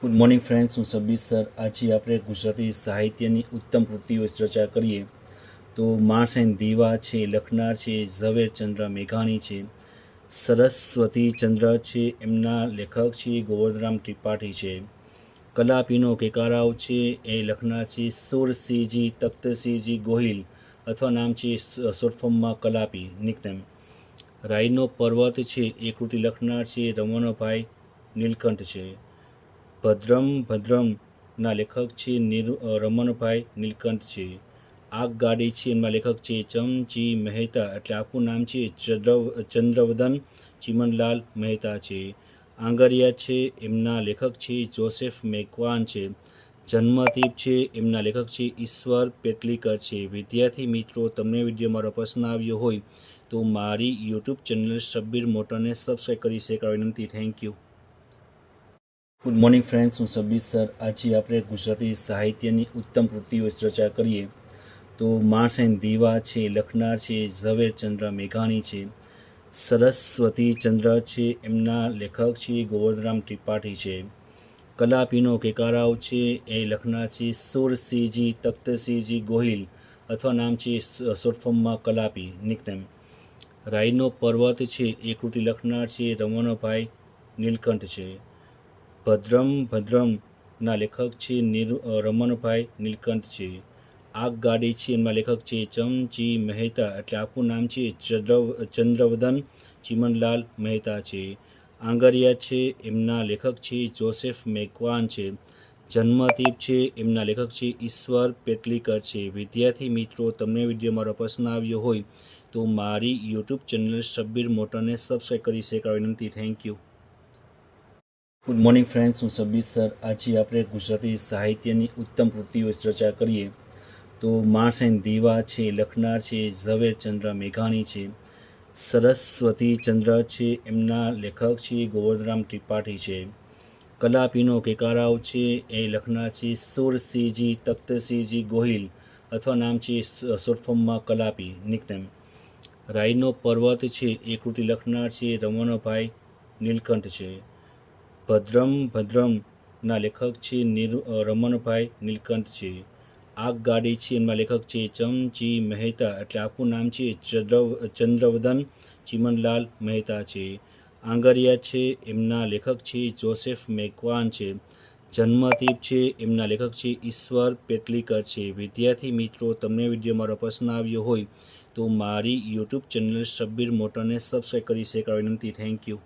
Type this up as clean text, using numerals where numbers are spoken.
Good morning friends, હું Sabbir sir. આજે આપણે ગુજરાતી સાહિત્યની ઉત્તમ કૃતિઓ ચર્ચા કરીએ તો માણસ એન્ડ દીવા છે, લખનાર છે ઝવેરચંદ્ર મેઘાણી છે. સરસ્વતી ચંદ્ર છે, એમના લેખક છે ગોવર્ધનરામ ત્રિપાઠી છે. કલાપીનો કેકારાવ છે, એ લખનાર છે સુરસિંહજી તખ્તસિંહજી ગોહિલ, અથવા નામ છે શોર્ટ ફોર્મમાં કલાપી નિકનેમ. રાઈનો પર્વત છે, એ કૃતિ લખનાર છે રમણભાઈ નીલકંઠ છે. ભદ્રમના લેખક છે રમણભાઈ નીલકંઠ છે. આગગાડી છે, એમના લેખક છે ચમજી મહેતા, એટલે આખું નામ છે ચંદ્રવદન ચીમનલાલ મહેતા છે. આંગરિયા છે, એમના લેખક છે જોસેફ મેકવાન છે. જન્મદીપ છે, એમના લેખક છે ઈશ્વર પેટલીકર છે. વિદ્યાર્થી મિત્રો, તમને વિડીયો મારો પસંદ આવ્યો હોય તો મારી યુટ્યુબ ચેનલ શબ્બીર મોટરને સબસ્ક્રાઈબ કરી શેર વિનંતી. Thank you. Good morning friends, હું સબ્બીર સર. આજે આપણે ગુજરાતી સાહિત્યની ઉત્તમ કૃતિઓ ચર્ચા કરીએ તો માણસ એન્ડ દીવા છે, લખનાર છે ઝવેરચંદ્ર મેઘાણી છે. સરસ્વતી ચંદ્ર છે, એમના લેખક છે ગોવર્ધનરામ ત્રિપાઠી છે. કલાપીનો કેકારાવ છે, એ લખનાર છે સુરસિંહજી તખ્તસિંહજી ગોહિલ, અથવા નામ છે શોર્ટ ફોર્મમાં કલાપી નિકનેમ. રાઈનો પર્વત છે, એ કૃતિ લખનાર છે રમણભાઈ નીલકંઠ છે. ભદ્રમના લેખક છે રમણભાઈ નીલકંઠ છે. આગગાડી છે, એમના લેખક છે ચમજી મહેતા, એટલે આખું નામ છે ચંદ્રવદન ચીમનલાલ મહેતા છે. આંગરિયા છે, એમના લેખક છે જોસેફ મેકવાન છે. જન્મદીપ છે, એમના લેખક છે ઈશ્વર પેટલીકર છે. વિદ્યાર્થી મિત્રો, તમને વિડીયો મારો પસંદ આવ્યો હોય તો મારી યુટ્યુબ ચેનલ શબ્બીર મોટરને સબસ્ક્રાઈબ કરી શેર વિનંતી. Thank you. Good morning friends, હું સબ્બીર સર. આજે આપણે ગુજરાતી સાહિત્યની ઉત્તમ કૃતિઓ ચર્ચા કરીએ તો માણસ એન્ડ દીવા છે, લખનાર છે ઝવેરચંદ્ર મેઘાણી છે. સરસ્વતી ચંદ્ર છે, એમના લેખક છે ગોવર્ધનરામ ત્રિપાઠી છે. કલાપીનો કેકારાવ છે, એ લખનાર છે સુરસિંહજી તખ્તસિંહજી ગોહિલ, અથવા નામ છે શોર્ટ ફોર્મમાં કલાપી નિકનેમ. રાઈનો પર્વત છે, એ કૃતિ લખનાર છે રમણભાઈ નીલકંઠ છે. ભદ્રમના લેખક છે રમણભાઈ નીલકંઠ છે. આગગાડી છે, એમના લેખક છે ચમજી મહેતા, એટલે આખું નામ છે ચંદ્રવદન ચીમનલાલ મહેતા છે. આંગરિયા છે, એમના લેખક છે જોસેફ મેકવાન છે. જન્મદીપ છે, એમના લેખક છે ઈશ્વર પેટલીકર છે. વિદ્યાર્થી મિત્રો, તમને વિડીયો મારો પસંદ આવ્યો હોય તો મારી યુટ્યુબ ચેનલ શબ્બીર મોટરને સબસ્ક્રાઈબ કરી શેર વિનંતી. Thank you.